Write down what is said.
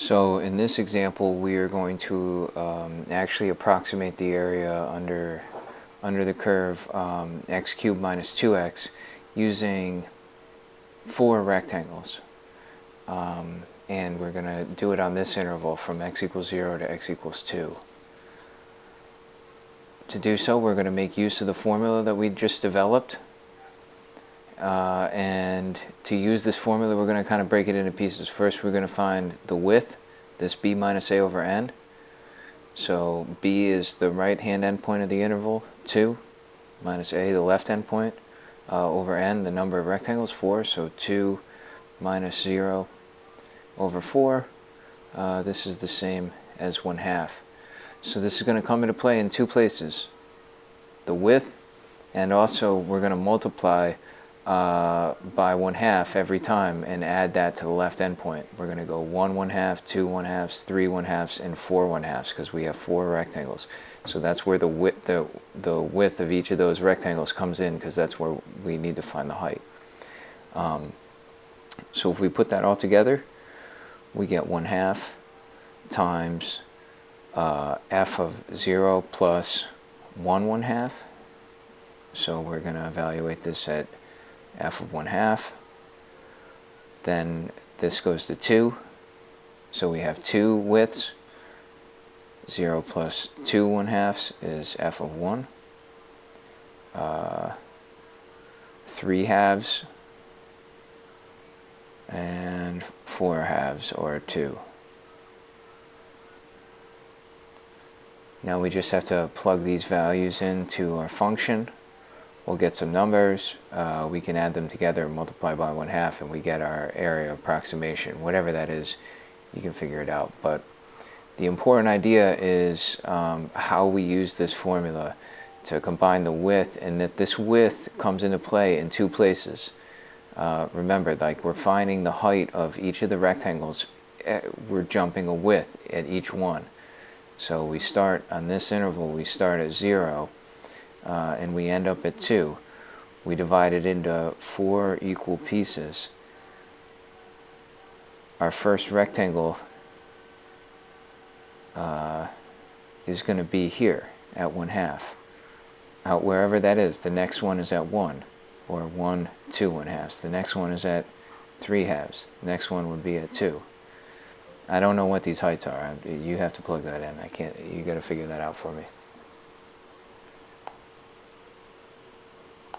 So in this example, we are going to actually approximate the area under the curve x cubed minus 2x using 4 rectangles. And we're going to do it on this interval from x equals 0 to x equals 2. To do so, we're going to make use of the formula that we just developed. And to use this formula, we're going to kind of break it into pieces. First, we're going to find the width, this b minus a over n. So b is the right-hand endpoint of the interval, 2, minus a, the left endpoint, over n, the number of rectangles, 4. So 2 minus 0 over 4. This is the same as 1/2. So this is going to come into play in 2 places. The width, and also we're going to multiply by 1/2 every time and add that to the left endpoint. We're going to go 1 1/2, 2 1/2, 3 1/2, and 4 1/2 because we have 4 rectangles. So that's where the width of each of those rectangles comes in, because that's where we need to find the height. So if we put that all together, we get 1/2 times f of 0 plus 1 1/2. So we're going to evaluate this at f of 1/2. Then this goes to 2. So we have 2 widths. 0 plus 2 1/2 is f of 1. 3 halves and 4 halves, or 2. Now we just have to plug these values into our function. We'll get some numbers. We can add them together and multiply by 1/2, and we get our area approximation. Whatever that is, you can figure it out. But the important idea is how we use this formula to combine the width, and that this width comes into play in 2 places. Remember, like, we're finding the height of each of the rectangles. We're jumping a width at each one. So we start on this interval, we start at 0, and we end up at 2. We divide it into 4 equal pieces. Our first rectangle is going to be here at 1/2. Out wherever that is. The next one is at 1, or 1, 2 1/2. The next one is at 3 halves. The next one would be at 2. I don't know what these heights are. You have to plug that in. I can't. You got to figure that out for me.